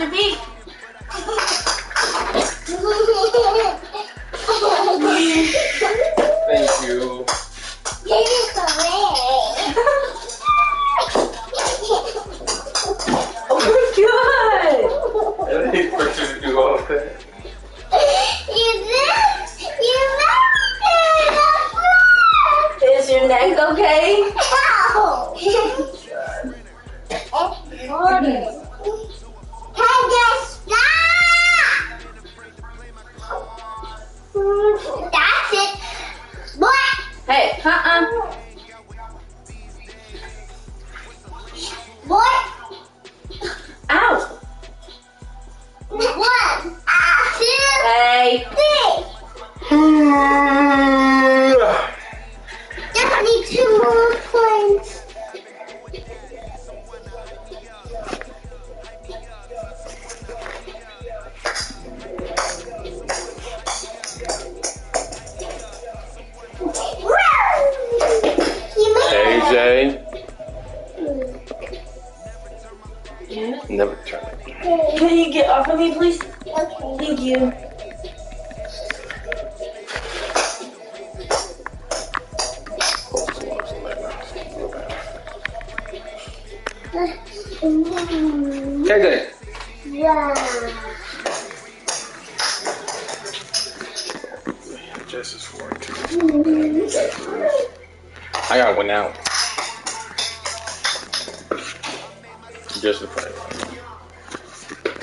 Repeat. Thank you. Oh my god! I didn't expect you to do all of that. Is your neck okay? That's it. What? Hey, What? Ow! 1, 2, Hey. 3. Just need 2 more points. AJ. Yeah. Never turn it. Can you get off of me, please? Okay. Thank you. KJ. Yeah. Just as for it too. I got one out. Just the front.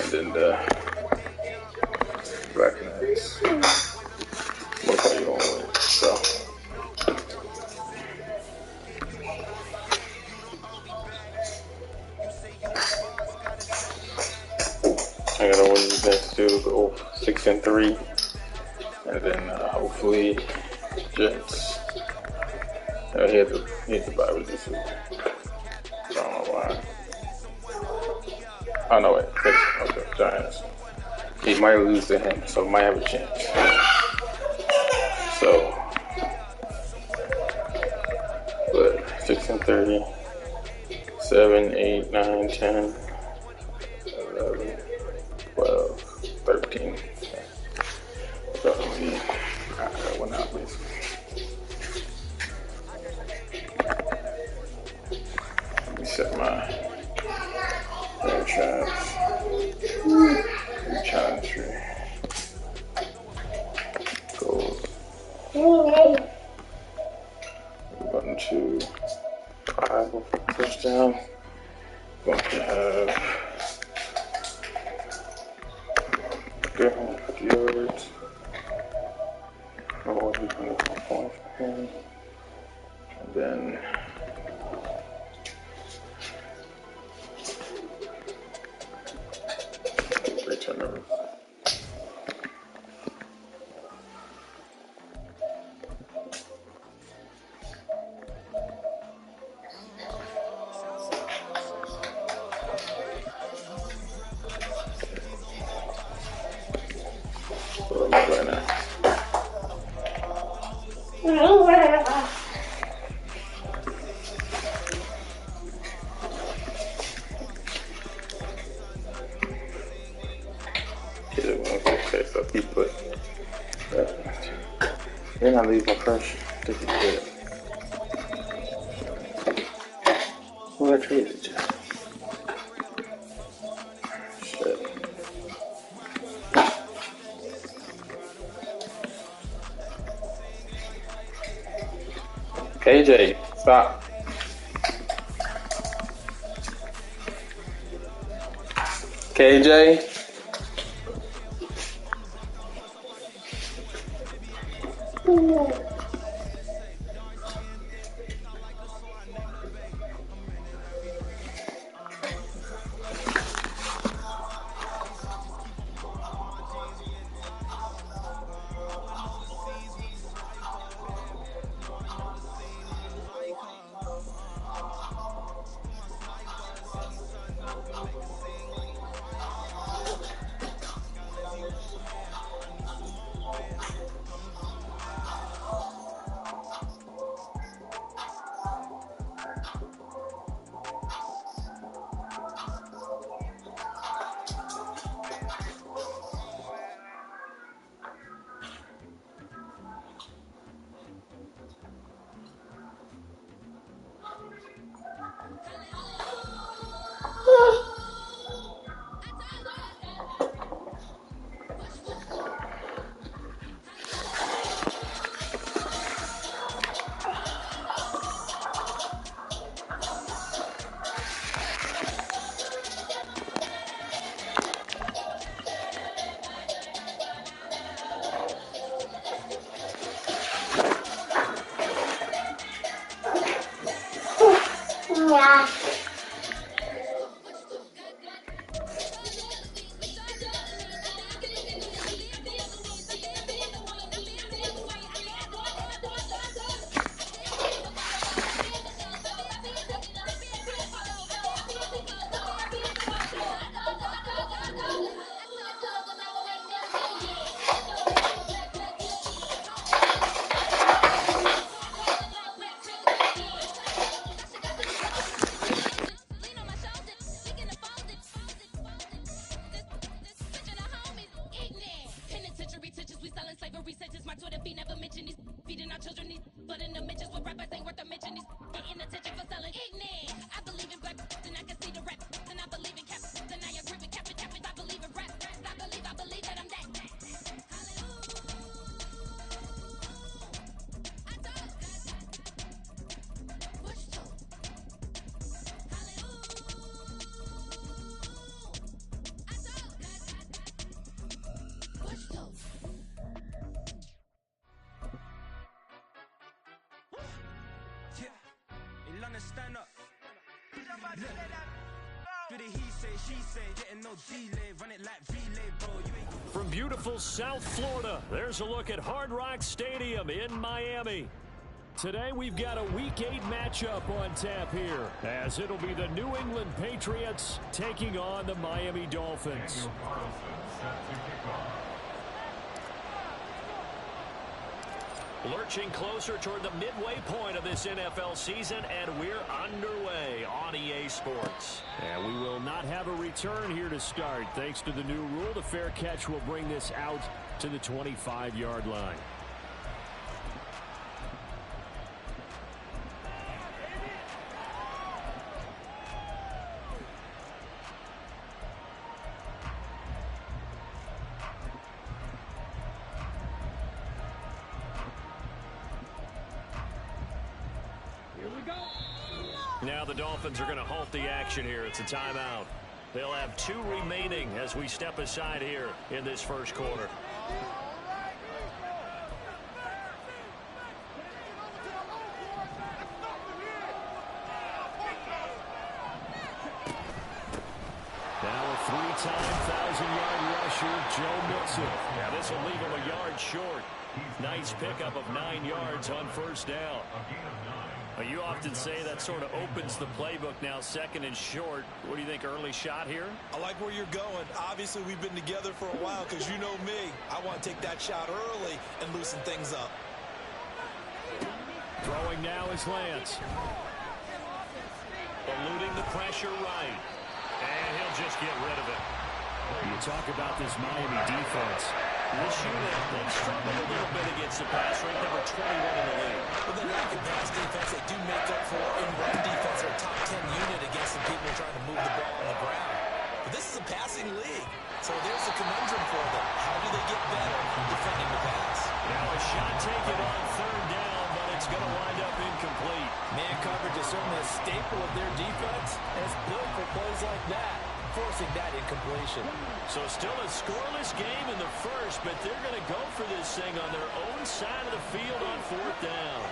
And then the black knives. What color you want with it? So. I gotta win these next two, go 6 and 3. And then hopefully Jets. He had to buy with this week. I don't know why. Oh no, wait. Okay, Giants. He might lose to him, so might have a chance. So, but 6 and 30, 7, 8, 9, 10, 11, 12, 13. So I got one out, basically. Let me set my franchise tree. Gold. Button 2, 5 touchdown. Going to have 50 yards. Oh, 24 points for him. And then turnover. Okay, so he put that. Then I leave my fresh. This is good. Well, I traded you. Shit. KJ, stop. KJ. selling slavery sentences. My Twitter feed never mentioned these feeding our children. These but in the mentions with rappers ain't worth a mention. These getting attention for selling ignorant. I believe in black and I can see the rap. And I believe in cap. And I agree with cap. I believe in rap. I believe that I'm that. Stand up. Do the he say, she say, getting no delay, run it like relay, bro. You ain't. From beautiful South Florida, there's a look at Hard Rock Stadium in Miami. Today we've got a Week 8 matchup on tap here, as it'll be the New England Patriots taking on the Miami Dolphins. Lurching closer toward the midway point of this NFL season, and we're underway on EA Sports. And we will not have a return here to start. Thanks to the new rule, the fair catch will bring this out to the 25-yard line. Now the Dolphins are going to halt the action here. It's a timeout. They'll have 2 remaining as we step aside here in this first quarter. Now a 3-time 1,000-yard rusher, Joe Mixon. Now this will leave him a yard short. Nice pickup of 9 yards on first down. You often say that sort of opens the playbook now, second and short. What do you think, early shot here? I like where you're going. Obviously, we've been together for a while because you know me. I want to take that shot early and loosen things up. Throwing now is Lance. Eluding the pressure right. And he'll just get rid of it. You talk about this Miami defense. This unit, they've struggled a little bit against the pass rate. Number 21 in the league. Well, they lack in pass defense. They do make up for in run defense. They're a top 10 unit against some people trying to move the ball on the ground. But this is a passing league. So there's a conundrum for them. How do they get better defending the pass? Now a shot taken on third down, but it's going to wind up incomplete. Man coverage is certainly a staple of their defense, and it's built for plays like that, forcing that incompletion. So still a scoreless game in the first, but they're going to go for this thing on their own side of the field on fourth down.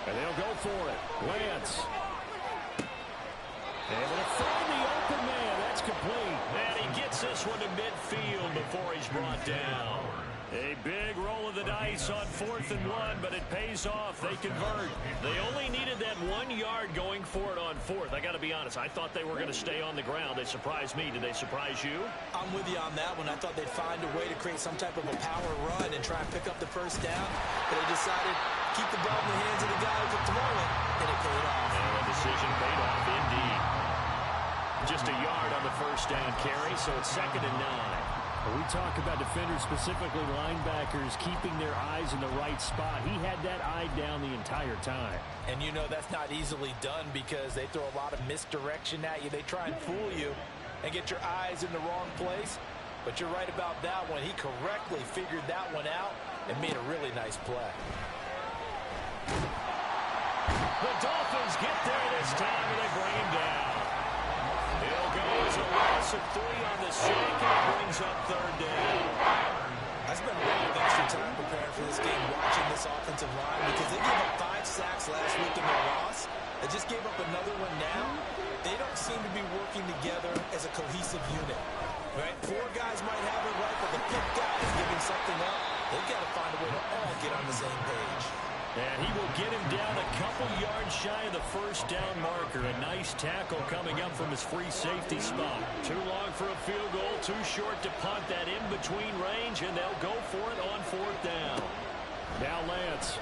And they'll go for it. Lance. Able to find the open man. That's complete. And he gets this one to midfield before he's brought down. A big roll of the dice on 4th and 1, but it pays off. They convert. They only needed that 1 yard going for it on 4th. I got to be honest. I thought they were going to stay on the ground. They surprised me. Did they surprise you? I'm with you on that one. I thought they'd find a way to create some type of a power run and try and pick up the first down. But they decided to keep the ball in the hands of the guy who could throw it, and it paid off. And the decision paid off indeed. Just a yard on the first down carry, so it's 2nd and 9. We talk about defenders, specifically linebackers, keeping their eyes in the right spot. He had that eye down the entire time. And you know that's not easily done because they throw a lot of misdirection at you. They try and fool you and get your eyes in the wrong place. But you're right about that one. He correctly figured that one out and made a really nice play. The Dolphins get there this time and they bring him down. He'll go as a loss of 3 on the shank, and brings up 3rd down. I spent a lot of extra time preparing for this game watching this offensive line because they gave up 5 sacks last week in their loss. They just gave up another one now. They don't seem to be working together as a cohesive unit. Right? 4 guys might have it right, but the 5th guy is giving something up. They've got to find a way to all get on the same page. And he will get him down a couple yards shy of the first down marker. A nice tackle coming up from his free safety spot. Too long for a field goal, too short to punt that in-between range, and they'll go for it on 4th down. Now Lance.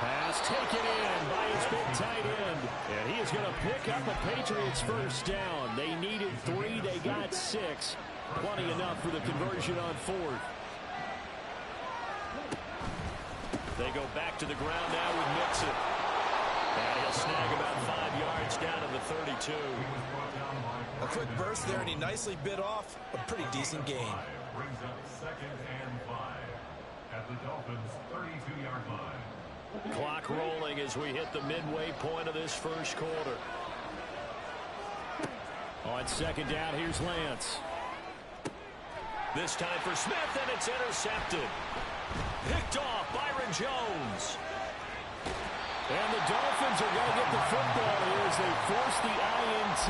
Pass taken in by his big tight end. And he is going to pick up a Patriots first down. They needed 3, they got 6. Plenty enough for the conversion on fourth. They go back to the ground now with Mixon. And he'll snag about 5 yards down to the 32. A quick burst there, and he nicely bit off a pretty decent gain. Brings up 2nd and 5 at the Dolphins' 32-yard line. Clock rolling as we hit the midway point of this first quarter. On second down, here's Lance. This time for Smith, and it's intercepted. Picked off Byron Jones. And the Dolphins are going to get the football here as they force the INT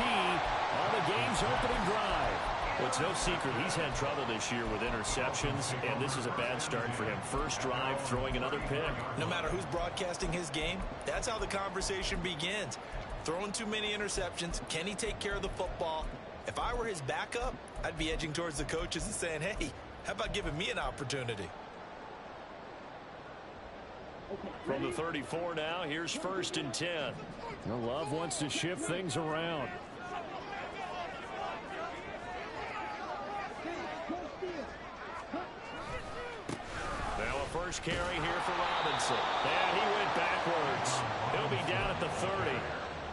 on the game's opening drive. Well, it's no secret he's had trouble this year with interceptions, and this is a bad start for him. First drive, throwing another pick. No matter who's broadcasting his game, that's how the conversation begins. Throwing too many interceptions, can he take care of the football? If I were his backup, I'd be edging towards the coaches and saying, hey, how about giving me an opportunity? From the 34 now, here's 1st and 10. Love wants to shift things around. Now a first carry here for Robinson. And he went backwards. He'll be down at the 30.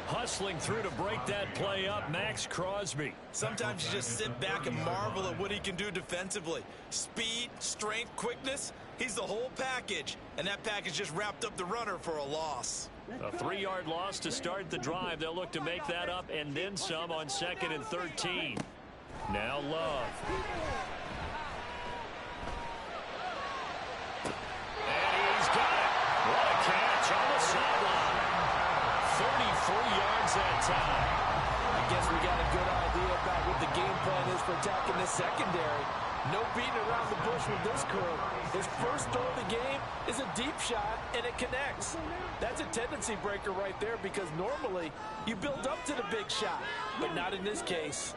Hustling through to break that play up, Max Crosby. Sometimes you just sit back and marvel at what he can do defensively. Speed, strength, quickness. He's the whole package, and that package just wrapped up the runner for a loss. A 3-yard loss to start the drive. They'll look to make that up and then some on 2nd and 13. Now Love. And he's got it. What a catch on the sideline. 33 yards that time. I guess we got a good idea about what the game plan is for attacking this secondary. No beating around the bush with this crew. His first throw of the game is a deep shot, and it connects. That's a tendency breaker right there because normally you build up to the big shot, but not in this case.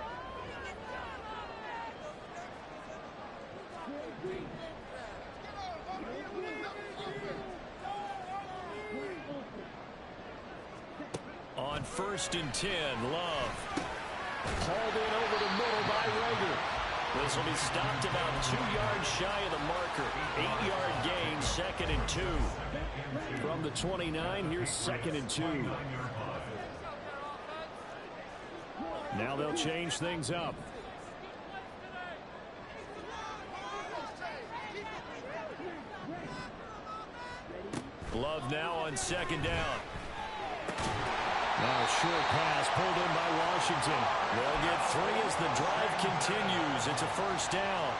On 1st and 10, Love. Hauled in over the middle by Rager. This will be stopped about 2 yards shy of the marker. 8-yard gain, 2nd and 2. From the 29, here's 2nd and 2. Now they'll change things up. Love now on 2nd down. Now a short pass pulled in by Washington. They'll get 3 as the drive continues. It's a first down.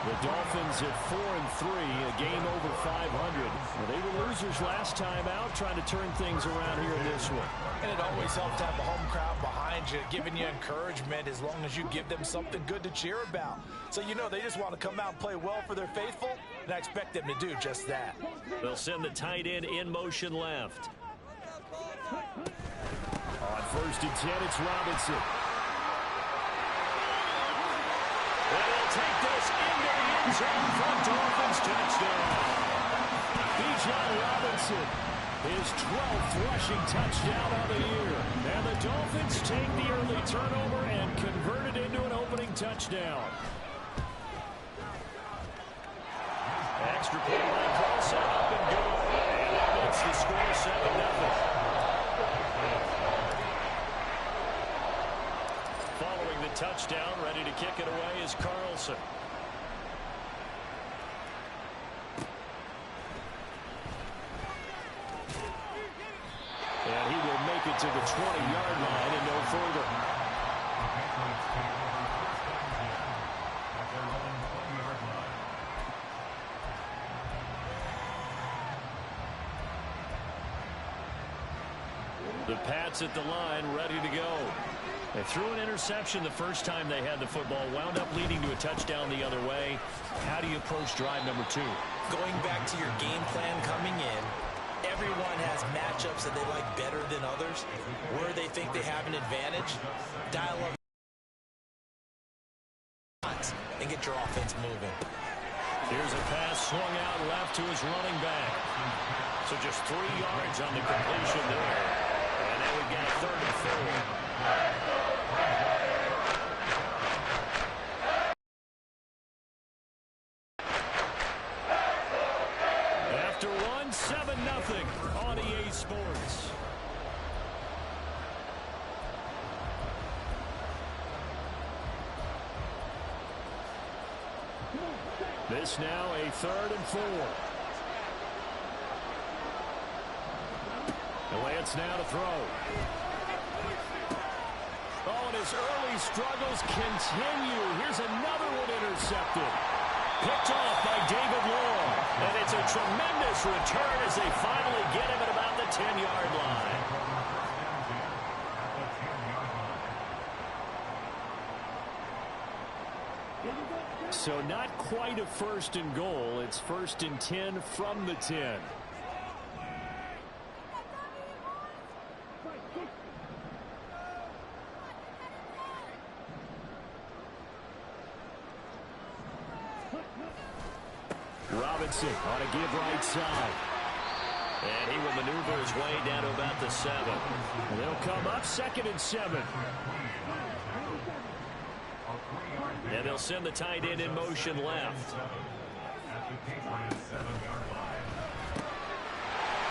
The Dolphins at 4-3, a game over 500. Well, they were losers last time out, trying to turn things around here in this one. And it always helps to have the home crowd behind you, giving you encouragement as long as you give them something good to cheer about. So you know they just want to come out and play well for their faithful, and I expect them to do just that. They'll send the tight end in motion left. On 1st and 10, it's Robinson. And he'll take this into the end zone for a Dolphins touchdown. Bijan Robinson, his 12th rushing touchdown of the year. And the Dolphins take the early turnover and convert it into an opening touchdown. Extra point by Carlson, up and good. And that makes the score 7-0. Following the touchdown, ready to kick it away is Carlson. And he will make it to the 20-yard line and no further. The Pats at the line, ready to go. They threw an interception the first time they had the football, wound up leading to a touchdown the other way. How do you approach drive number 2? Going back to your game plan coming in, everyone has matchups that they like better than others. Where they think they have an advantage, dial up and get your offense moving. Here's a pass swung out left to his running back. So just 3 yards on the completion there. And then we've got 3rd and 4. 7-0 on EA Sports. This now a 3rd and 4. The Lance now to throw. Oh, and his early struggles continue. Here's another one intercepted. Picked off by David Long. And it's a tremendous return as they finally get him at about the 10-yard line. So not quite a 1st and goal. It's 1st and 10 from the 10. Robinson on a give right side. And he will maneuver his way down to about the 7. And they'll come up 2nd and 7. And they'll send the tight end in motion left.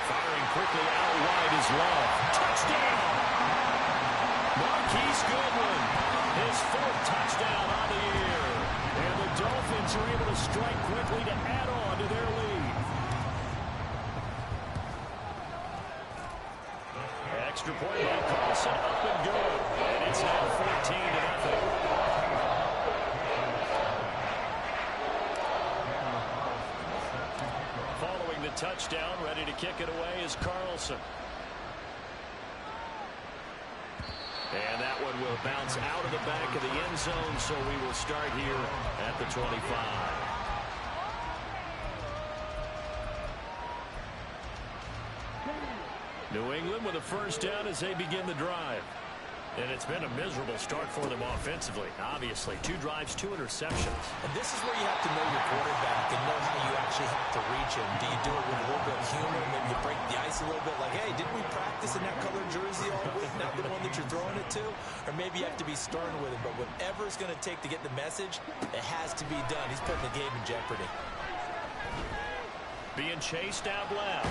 Firing quickly out wide is Love. Touchdown! Marquise Goodwin, his 4th touchdown on the year. And the Dolphins are able to strike quickly to add on to their lead. Extra point by Carlson, up and good. And it's now 14-0. Following the touchdown, ready to kick it away is Carlson. And that one will bounce out of the back of the end zone, so we will start here at the 25. New England with a 1st down as they begin the drive. And it's been a miserable start for them offensively. Obviously, 2 drives, 2 interceptions. And this is where you have to know your quarterback and know how you actually have to reach him. Do you do it with a little bit of humor? Maybe you break the ice a little bit like, hey, didn't we practice in that colored jersey all week? Not the one that you're throwing it to? Or maybe you have to be stern with it. But whatever it's going to take to get the message, it has to be done. He's putting the game in jeopardy. Being chased out left.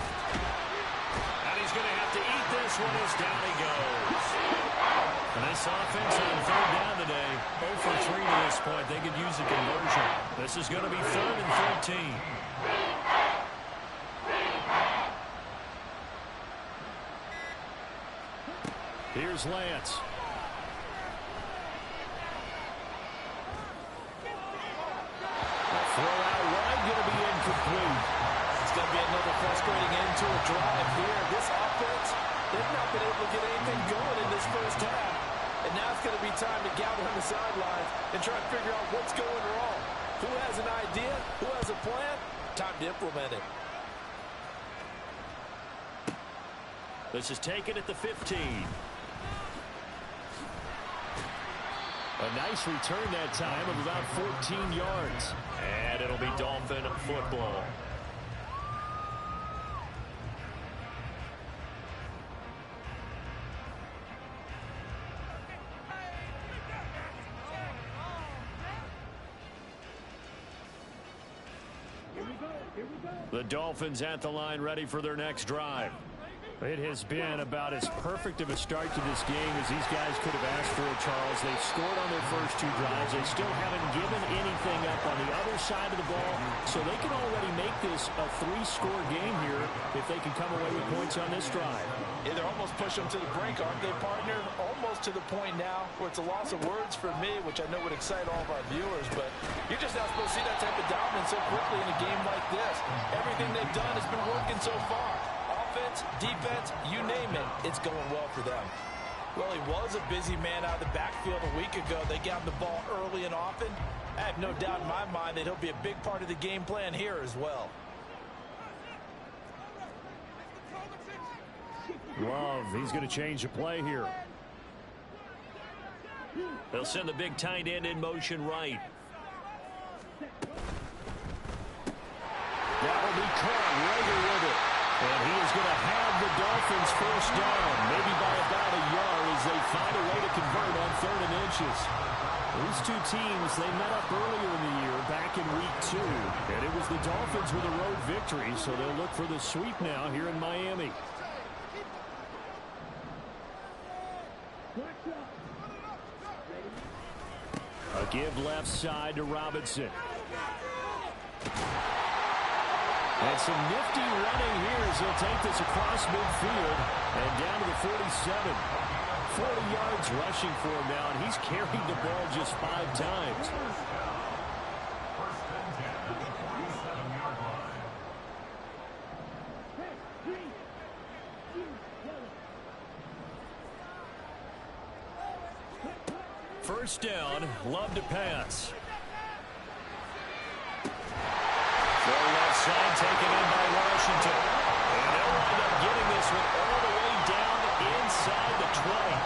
And he's going to have to eat this one as down he goes. And this offense on 3rd down today, 0 for 3 to this point. They could use a conversion. This is going to be 3rd and 13. Here's Lance. A throw out wide, going to be incomplete. It's going to be another frustrating end to a drive here. This offense, they've not been able to get anything going in this 1st half. And now it's going to be time to gather on the sidelines and try to figure out what's going wrong. Who has an idea? Who has a plan? Time to implement it. This is taken at the 15. A nice return that time of about 14 yards. And it'll be Dolphin football. The Dolphins at the line ready for their next drive. It has been about as perfect of a start to this game as these guys could have asked for, Charles. They've scored on their first 2 drives. They still haven't given anything up on the other side of the ball, so they can already make this a 3-score game here if they can come away with points on this drive. Yeah, they're almost pushing them to the brink, aren't they, partner? Almost to the point now where it's a loss of words for me, which I know would excite all of our viewers, but you're just not supposed to see that type of dominance so quickly in a game like this. Everything they've done has been working so far. Offense, defense, you name it, it's going well for them. Well, he was a busy man out of the backfield a week ago. They got him the ball early and often. I have no doubt in my mind that he'll be a big part of the game plan here as well. Love, he's going to change the play here. They'll send the big tight end in motion right. That will be caught. Rager with it. And he is going to have the Dolphins 1st down, maybe by about a yard as they find a way to convert on 3rd and inches. These two teams, they met up earlier in the year, back in week 2. And it was the Dolphins with a road victory, so they'll look for the sweep now here in Miami. A give left side to Robinson. And some nifty running here as they'll take this across midfield and down to the 47. 40 yards rushing for him now, and he's carried the ball just 5 times. First and 10 at the 47-yard line. First down, Love to pass. Throw left side taken in by Washington. And they'll wind up getting this one all the way down inside the 20.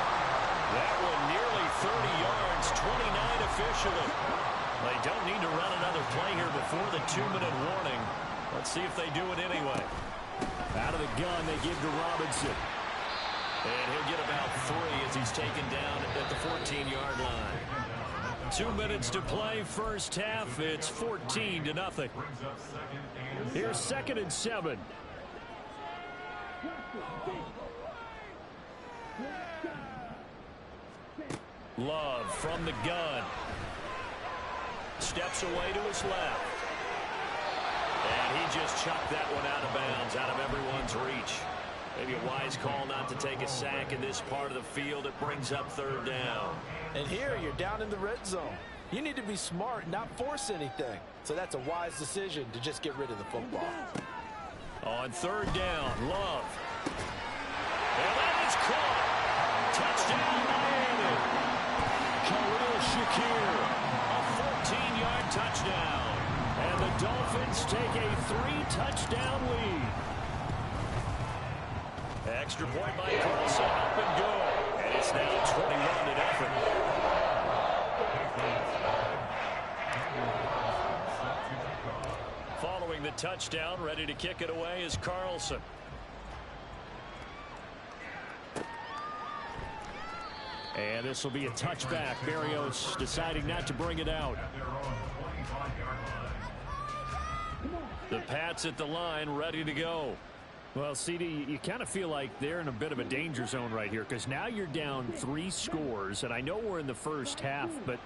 That one nearly 30 yards, 29 officially. They don't need to run another play here before the 2-minute warning. Let's see if they do it anyway. Out of the gun, they give to Robinson. And he'll get about 3 as he's taken down at the 14-yard line. 2 minutes to play, first half. It's 14-0. Here's 2nd and 7. Love from the gun. Steps away to his left. And he just chucked that one out of bounds, out of everyone's reach. Maybe a wise call not to take a sack in this part of the field. It brings up 3rd down. And here you're down in the red zone. You need to be smart and not force anything. So that's a wise decision to just get rid of the football. On 3rd down, Love. And that is caught. Touchdown, Miami. Khalil Shakir. A 14-yard touchdown. And the Dolphins take a 3-touchdown lead. Extra point by Carlson, up and good. And it's now 21-0. Following the touchdown, ready to kick it away is Carlson. And this will be a touchback. Berrios deciding not to bring it out. The Pats at the line, ready to go. Well, CD, you kind of feel like they're in a bit of a danger zone right here because now you're down 3 scores, and I know we're in the first half, but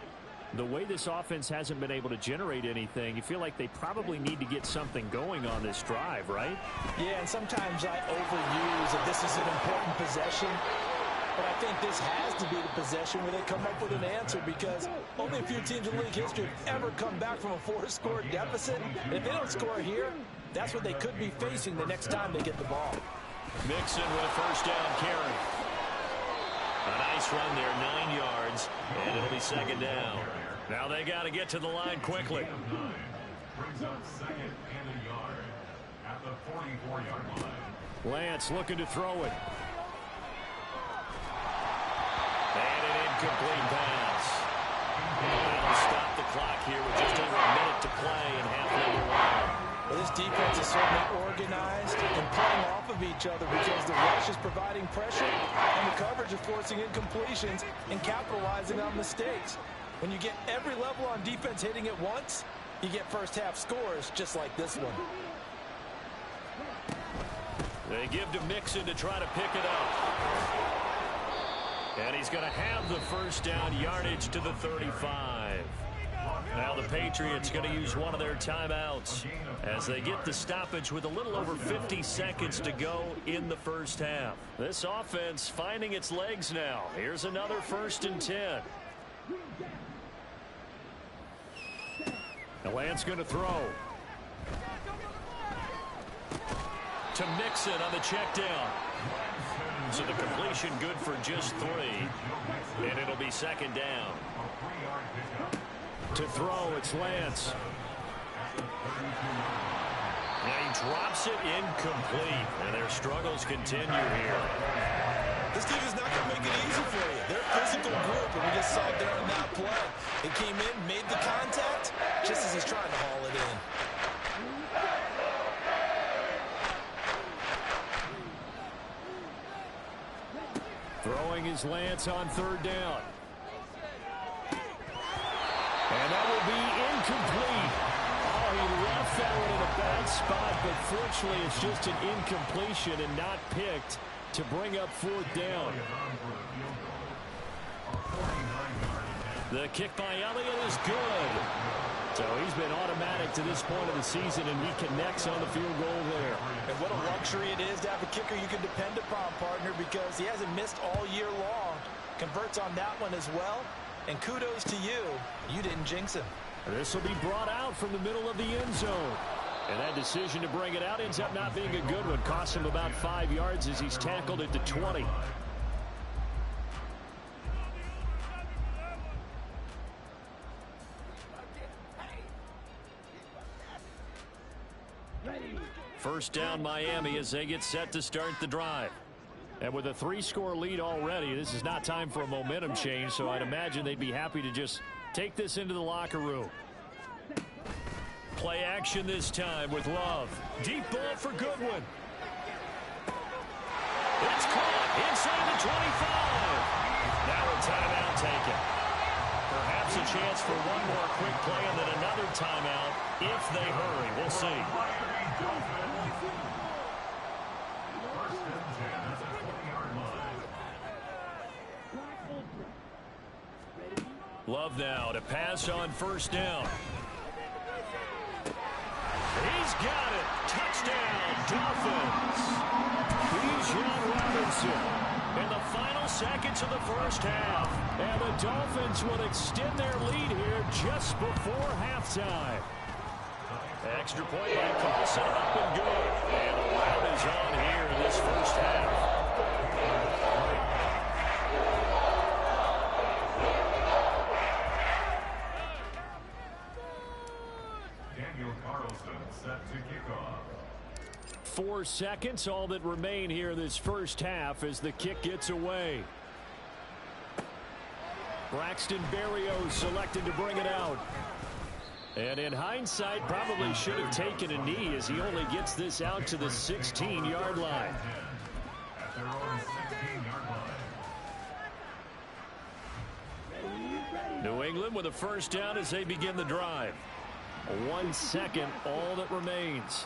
the way this offense hasn't been able to generate anything, you feel like they probably need to get something going on this drive, right? Yeah, and sometimes I overuse that this is an important possession, but I think this has to be the possession where they come up with an answer because only a few teams in league history have ever come back from a 4-score deficit. And if they don't score here, that's what they could be facing the next time they get the ball. Mixon with a first down carry. A nice run there, 9 yards, and it'll be 2nd down. Now they got to get to the line quickly. Brings up 2nd and a yard at the 44-yard line. Lance looking to throw it. And an incomplete pass. That'll stop the clock here with just over a minute to play in half number 1. Well, this defense is certainly organized and playing off of each other because the rush is providing pressure and the coverage is forcing incompletions and capitalizing on mistakes. When you get every level on defense hitting at once, you get first half scores just like this one. They give to Mixon to try to pick it up. And he's going to have the first down, yardage to the 35. Now the Patriots going to use one of their timeouts as they get the stoppage with a little over 50 seconds to go in the first half. This offense finding its legs now. Here's another 1st and 10. Now Lance going to throw. To Mixon on the check down. So the completion good for just 3. And it'll be 2nd down. To throw, it's Lance. Now he drops it incomplete. And their struggles continue here. This team is not going to make it easy for you. They're a physical group, and we just saw there on that play. It came in, made the contact, just as he's trying to haul it in. Throwing is Lance on 3rd down. will be incomplete. Oh, he left that one in a bad spot, but fortunately it's just an incompletion and not picked to bring up fourth down. The kick by Elliott is good. So he's been automatic to this point of the season, and he connects on the field goal there. And what a luxury it is to have a kicker you can depend upon, partner, because he hasn't missed all year long. Converts on that one as well. And kudos to you. You didn't jinx him. This will be brought out from the middle of the end zone. And that decision to bring it out ends up not being a good one. Costs him about 5 yards as he's tackled at the 20. First down Miami as they get set to start the drive. And with a 3-score lead already, this is not time for a momentum change, so I'd imagine they'd be happy to just take this into the locker room. Play action this time with Love. Deep ball for Goodwin. It's caught inside the 25. Now a timeout taken. Perhaps a chance for one more quick play and then another timeout if they hurry. We'll see. Love now to pass on first down. He's got it. Touchdown, Dolphins. Bijan Robinson in the final seconds of the first half. And the Dolphins will extend their lead here just before halftime. Extra point by Carlson, up and good. And the rout is on here in this first half. Daniel Carlson set to kick off. 4 seconds, all that remain here in this first half as the kick gets away. Braxton Berrios selected to bring it out. And in hindsight, probably should have taken a knee as he only gets this out to the 16-yard line. At their own 16-yard line. New England with a first down as they begin the drive. 1 second, all that remains.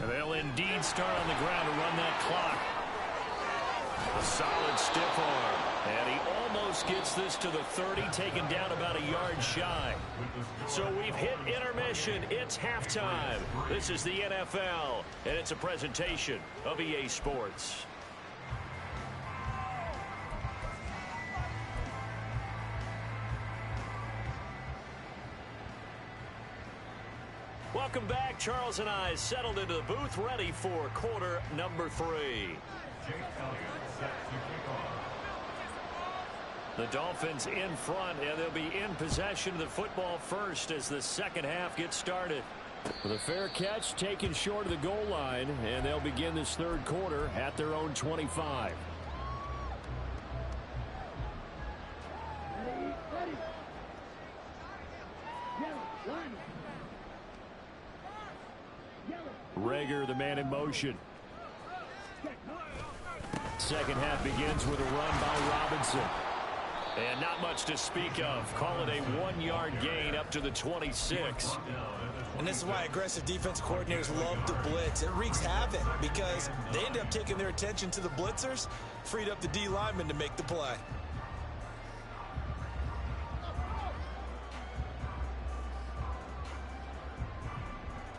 And they'll indeed start on the ground to run that clock. A solid stiff arm. And he almost gets this to the 30, taken down about a yard shy. So we've hit intermission. It's halftime. This is the NFL, and it's a presentation of EA Sports. Welcome back. Charles and I settled into the booth, ready for quarter number 3. The Dolphins in front, and they'll be in possession of the football first as the second half gets started. With a fair catch taken short of the goal line, and they'll begin this third quarter at their own 25. Rager, the man in motion. Second half begins with a run by Robinson. And not much to speak of. Call it a 1-yard gain up to the 26. And this is why aggressive defense coordinators love to blitz. It wreaks havoc because they end up taking their attention to the blitzers, freed up the D lineman to make the play.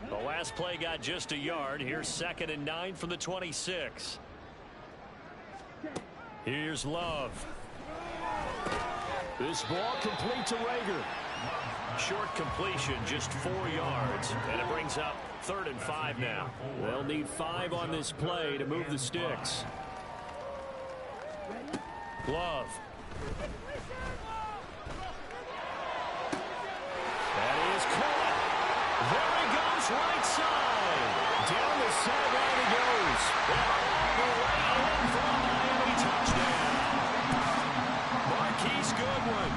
The last play got just a yard. Here's 2nd and 9 from the 26. Here's Love. This ball complete to Rager. Short completion, just 4 yards. And it brings up 3rd and 5 now. They'll need 5 on this play to move the sticks. Love. That is caught. There he goes, right side. Down the sideline he goes. And all the way in for a Miami touchdown. Marquise Goodwin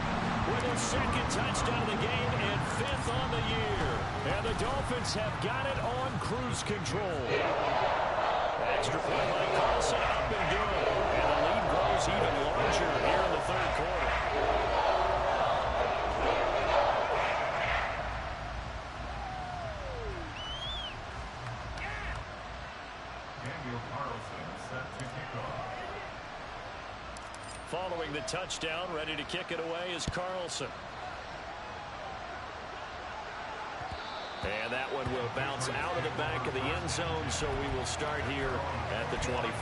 with his 2nd touchdown of the game and 5th on the year. And the Dolphins have got it on cruise control. Extra point by Carlson, up and good. And the lead grows Following the touchdown, ready to kick it away is Carlson. And that one will bounce out of the back of the end zone, so we will start here at the 25.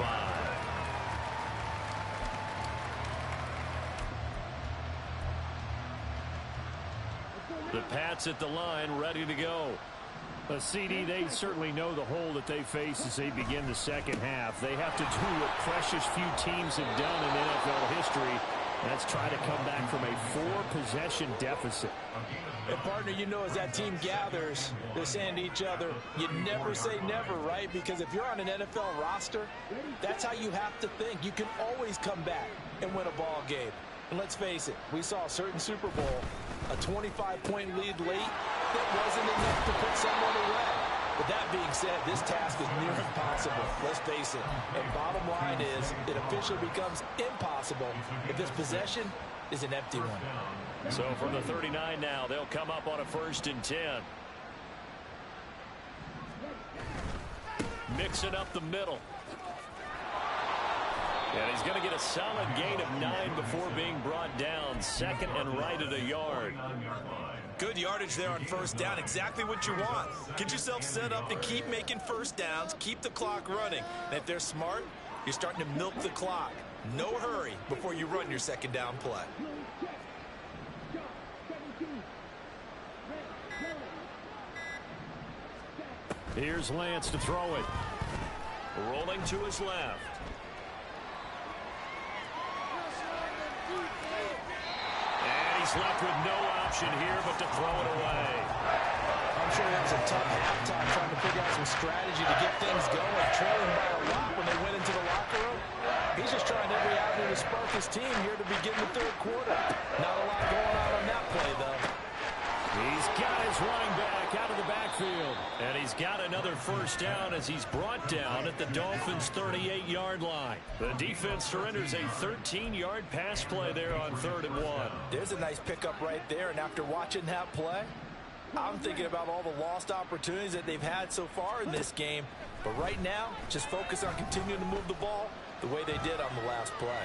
The Pats at the line, ready to go. CD, they certainly know the hole that they face as they begin the second half. They have to do what precious few teams have done in NFL history. That's try to come back from a 4-possession deficit. And, partner, you know, as that team gathers, they're saying to each other, you never say never, right? Because if you're on an NFL roster, that's how you have to think. You can always come back and win a ball game. And let's face it, we saw a certain Super Bowl, a 25-point lead late that wasn't enough to put someone away. But that being said, this task is near impossible. Let's face it. And bottom line is, it officially becomes impossible if this possession is an empty one. So from the 39 now, they'll come up on a 1st and 10. Mixing up the middle. And he's going to get a solid gain of 9 before being brought down. 2nd and right at a yard. Good yardage there on 1st down. Exactly what you want. Get yourself set up to keep making 1st downs. Keep the clock running. And if they're smart, you're starting to milk the clock. No hurry before you run your 2nd down play. Here's Lance to throw it. Rolling to his left. He's left with no option here but to throw it away. I'm sure that was a tough halftime trying to figure out some strategy to get things going. Trailing by a lot when they went into the locker room. He's just trying every avenue to spark his team here to begin the 3rd quarter. Not a lot going on that play, though. He's got his running back out of the backfield. And he's got another 1st down as he's brought down at the Dolphins' 38-yard line. The defense surrenders a 13-yard pass play there on 3rd and 1. There's a nice pickup right there. And after watching that play, I'm thinking about all the lost opportunities that they've had so far in this game. But right now, just focus on continuing to move the ball the way they did on the last play.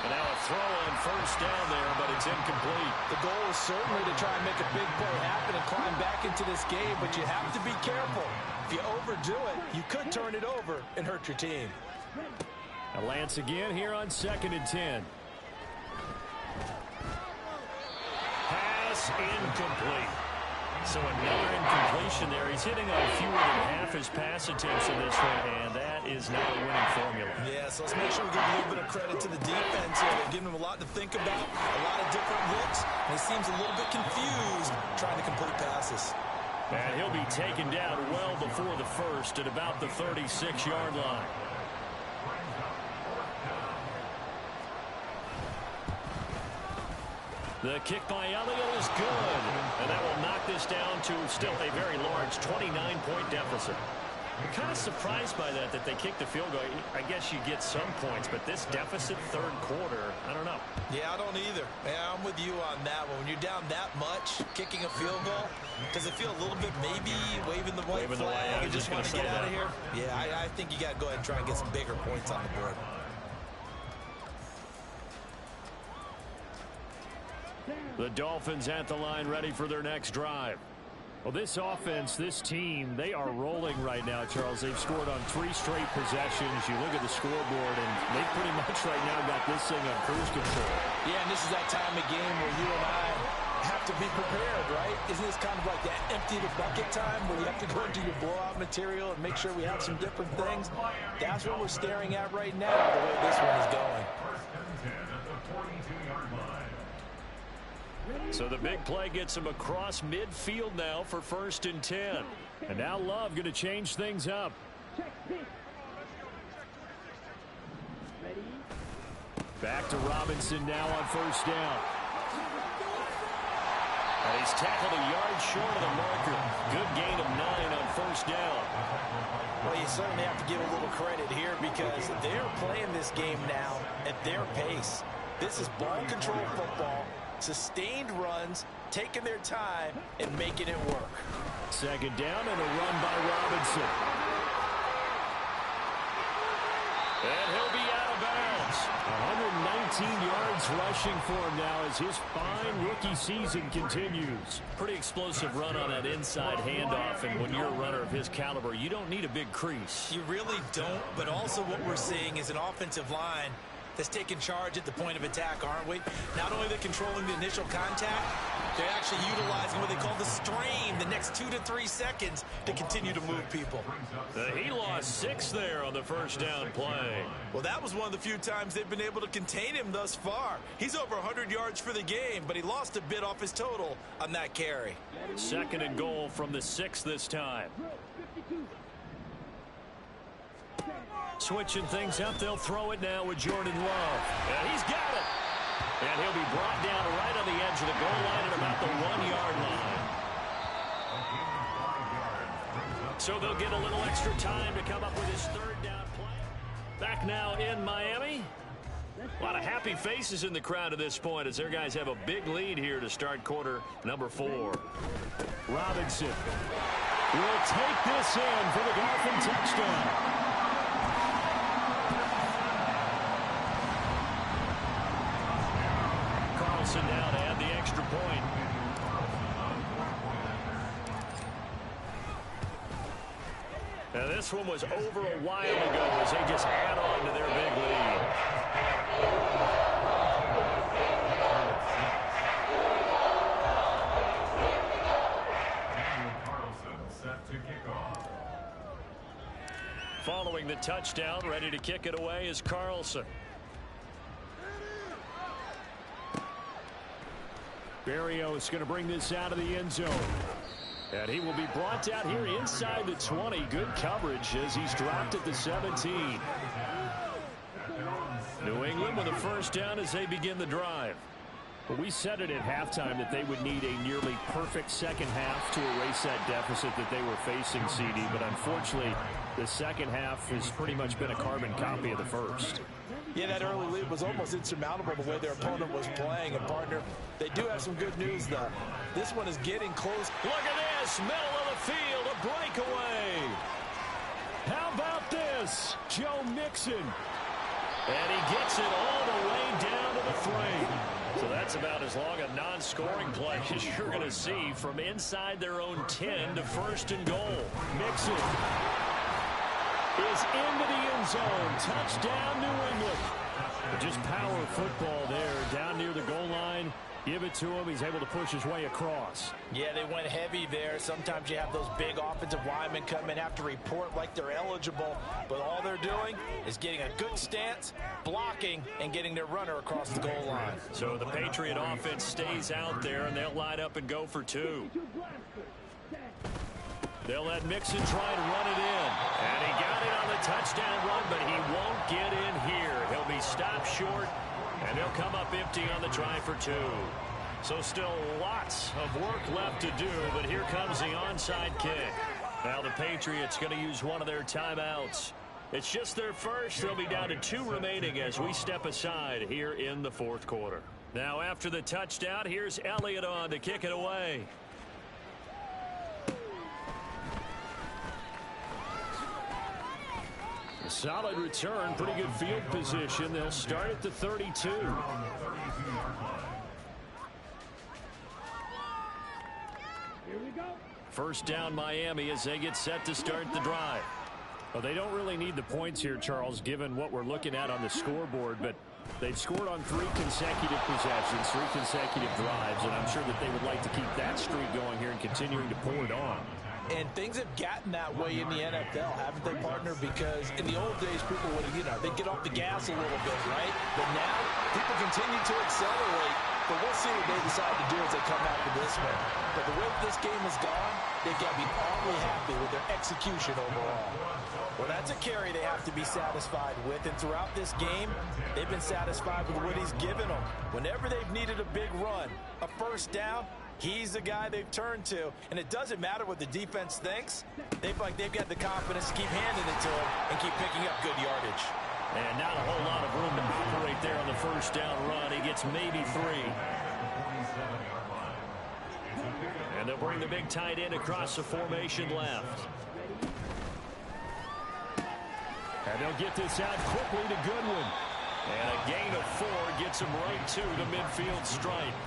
And now a throw on 1st down there, but it's incomplete. The goal is certainly to try and make a big play happen and climb back into this game, but you have to be careful. If you overdo it, you could turn it over and hurt your team. Now Lance again here on 2nd and 10. Pass incomplete. So another incompletion there. He's hitting on fewer than half his pass attempts in this one, and that is not a winning formula. Yeah, so let's make sure we give a little bit of credit to the defense here. They're giving him a lot to think about, a lot of different looks, and he seems a little bit confused trying to complete passes. And he'll be taken down well before the 1st at about the 36-yard line. The kick by Elliott is good. And that will knock this down to still a very large 29-point deficit. I'm kind of surprised by that they kicked the field goal. I guess you get some points, but this deficit 3rd quarter, I don't know. Yeah, I don't either. Yeah, I'm with you on that one. When you're down that much, kicking a field goal, does it feel a little bit maybe waving the white flag and just want to get out of here? Yeah, I think you got to go ahead and try and get some bigger points on the board. The Dolphins at the line ready for their next drive. Well, this offense, this team, they are rolling right now, Charles. They've scored on 3 straight possessions. You look at the scoreboard, and they've pretty much right now got this thing on cruise control. Yeah, and this is that time of game where you and I have to be prepared, right? Isn't this kind of like that empty the bucket time where you have to go into your blowout material and make sure we have some different things? That's what we're staring at right now, the way this one is going. 1st and 10 at the 42-yard line. So the big play gets him across midfield now for 1st and 10. And now Love going to change things up. Back to Robinson now on 1st down. And he's tackled a yard short of the marker. Good gain of 9 on 1st down. Well, you certainly have to give a little credit here because they're playing this game now at their pace. This is ball control football. Sustained runs, taking their time, and making it work. 2nd down and a run by Robinson. And he'll be out of bounds. 119 yards rushing for him now as his fine rookie season continues. Pretty explosive run on that inside handoff, and when you're a runner of his caliber, you don't need a big crease. You really don't, but also what we're seeing is an offensive line that's taking charge at the point of attack, aren't we? Not only are they controlling the initial contact, they're actually utilizing what they call the stream, the next 2 to 3 seconds, to continue to move people. He lost 6 there on the first down play. Well, that was one of the few times they've been able to contain him thus far. He's over 100 yards for the game, but he lost a bit off his total on that carry. 2nd and goal from the 6 this time. Switching things up, they'll throw it now with Jordan Love. And he's got it. And he'll be brought down right on the edge of the goal line at about the 1-yard line. So they'll get a little extra time to come up with his 3rd down play. Back now in Miami. A lot of happy faces in the crowd at this point as their guys have a big lead here to start quarter number 4. Robinson will take this in for the Dolphin touchdown. Now to add the extra point. Now this one was over a while ago as they just add on to their big lead. Set to kick off. Following the touchdown, ready to kick it away is Carlson. Berrios is going to bring this out of the end zone. And he will be brought down here inside the 20. Good coverage as he's dropped at the 17. New England with a first down as they begin the drive. But we said it at halftime that they would need a nearly perfect second half to erase that deficit that they were facing, CD. But unfortunately, the second half has pretty much been a carbon copy of the first. Yeah, that early lead was almost insurmountable the way their opponent was playing. And, partner, they do have some good news, though. This one is getting close. Look at this. Middle of the field, a breakaway. How about this? Joe Mixon. And he gets it all the way down to the 3. So that's about as long a non-scoring play as you're going to see from inside their own 10 to 1st and goal. Mixon is into the end zone. Touchdown, New England. Just power football there down near the goal line. Give it to him. He's able to push his way across. Yeah, they went heavy there. Sometimes you have those big offensive linemen come in, have to report like they're eligible. But all they're doing is getting a good stance, blocking, and getting their runner across the goal line. So the Patriot offense stays out there, and they'll line up and go for 2. They'll let Mixon try and run it in. And he got it on the touchdown run, but he won't get in here. He'll be stopped short, and they'll come up empty on the try for 2. So still lots of work left to do, but here comes the onside kick. Now the Patriots going to use one of their timeouts. It's just their first. They'll be down to 2 remaining as we step aside here in the 4th quarter. Now after the touchdown, here's Elliott on to kick it away. A solid return, pretty good field position. They'll start at the 32. First down Miami as they get set to start the drive. Well, they don't really need the points here, Charles, given what we're looking at on the scoreboard, but they've scored on 3 consecutive possessions, 3 consecutive drives, and I'm sure that they would like to keep that streak going here and continuing to pour it on. And things have gotten that way in the NFL, haven't they, partner? Because in the old days, people would, they'd get off the gas a little bit, right? But now, people continue to accelerate. But we'll see what they decide to do as they come after this one. But the way this game has gone, they've got to be awfully happy with their execution overall. Well, that's a carry they have to be satisfied with. And throughout this game, they've been satisfied with what he's given them. Whenever they've needed a big run, a first down, he's the guy they've turned to. And it doesn't matter what the defense thinks. They've got the confidence to keep handing it to him and keep picking up good yardage. And not a whole lot of room to operate there on the first down run. He gets maybe 3. And they'll bring the big tight end across the formation left. And they'll get this out quickly to Goodwin. And a gain of 4 gets him right to the midfield stripe.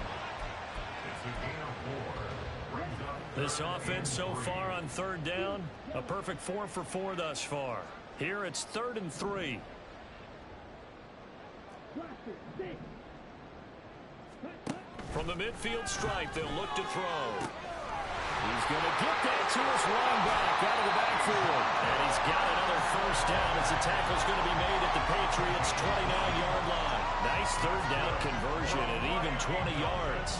It's a gain of 4. Brings up This offense so far on third down, a perfect 4 for 4 thus far. Here it's 3rd and 3. From the midfield stripe, they'll look to throw. He's going to get that to his running back out of the backfield. And he's got another first down as the tackle's going to be made at the Patriots' 29-yard line. Nice third down conversion at even 20 yards.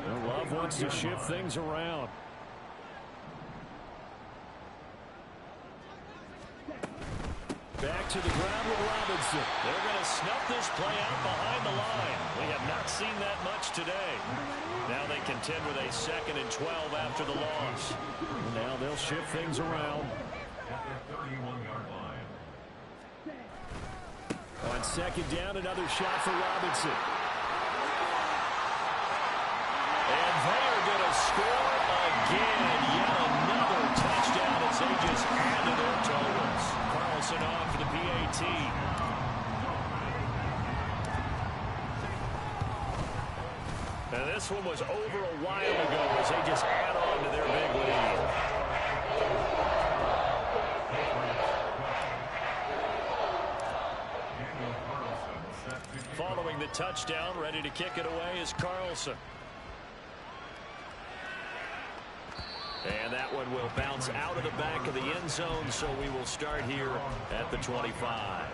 Well, Love wants to shift things around. Back to the ground with Robinson. They're going to snuff this play out behind the line. We have not seen that much today. Now they contend with a 2nd and 12 after the loss. Now they'll shift things around. at the 31-yard line. On 2nd down, another shot for Robinson. And they are going to score again. Yet another touchdown as they just add to their totals. Carlson on for the PAT. And this one was over a while ago as they just add on to their big lead. Following the touchdown, ready to kick it away is Carlson. And that one will bounce out of the back of the end zone, so we will start here at the 25.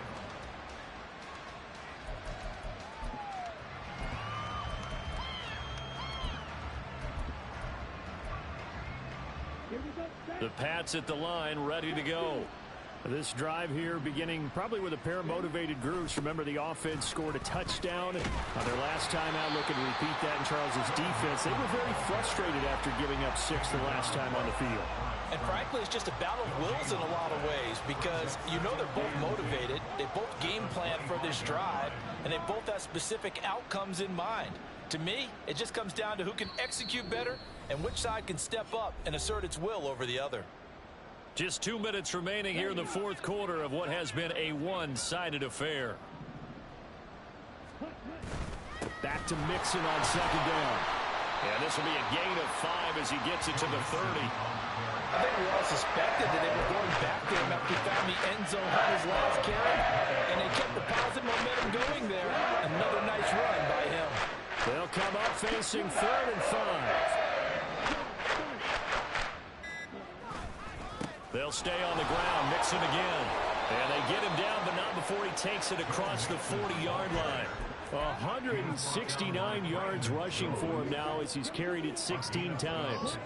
The Pats at the line, ready to go. This drive here beginning probably with a pair of motivated groups. Remember, the offense scored a touchdown on their last time out. Looking to repeat that in Charles's defense. They were very frustrated after giving up 6 the last time on the field. And frankly, it's just a battle of wills in a lot of ways because you know they're both motivated. They both game plan for this drive, and they both have specific outcomes in mind. To me, it just comes down to who can execute better and which side can step up and assert its will over the other. Just 2 minutes remaining here in the fourth quarter of what has been a one-sided affair. Back to Mixon on 2nd down. And this will be a gain of 5 as he gets it to the 30. I think we all suspected that they were going back to him after he found the end zone on his last carry. And they kept the positive momentum going there. Another nice run by him. They'll come up facing 3rd and 5. They'll stay on the ground. Mixon again. And they get him down, but not before he takes it across the 40-yard line. 169 yards rushing for him now as he's carried it 16 times.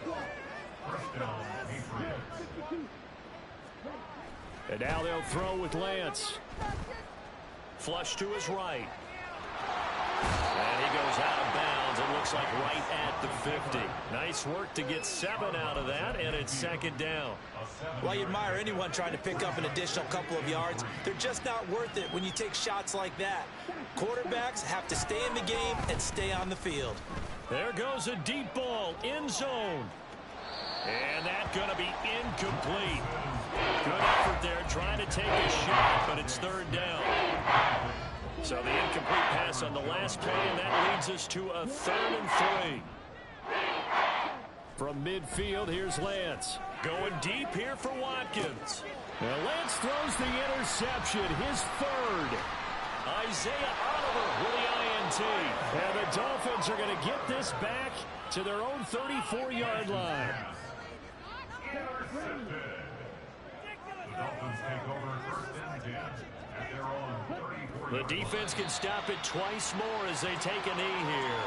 And now they'll throw with Lance. Flush to his right. And he goes out of bounds. It looks like right at the 50. Nice work to get 7 out of that, and it's 2nd down. Well, you admire anyone trying to pick up an additional couple of yards. They're just not worth it when you take shots like that. Quarterbacks have to stay in the game and stay on the field. There goes a deep ball, end zone. And that's going to be incomplete. Good effort there trying to take a shot, but it's 3rd down. So the incomplete pass on the last play, and that leads us to a 3rd and 3. From midfield, here's Lance. Going deep here for Watkins. Now Lance throws the interception, his 3rd. Isaiah Oliver with the INT. And the Dolphins are going to get this back to their own 34-yard line. Intercepted. The Dolphins take over 1st and 10 at their own 34. The defense can stop it twice more as they take a knee here.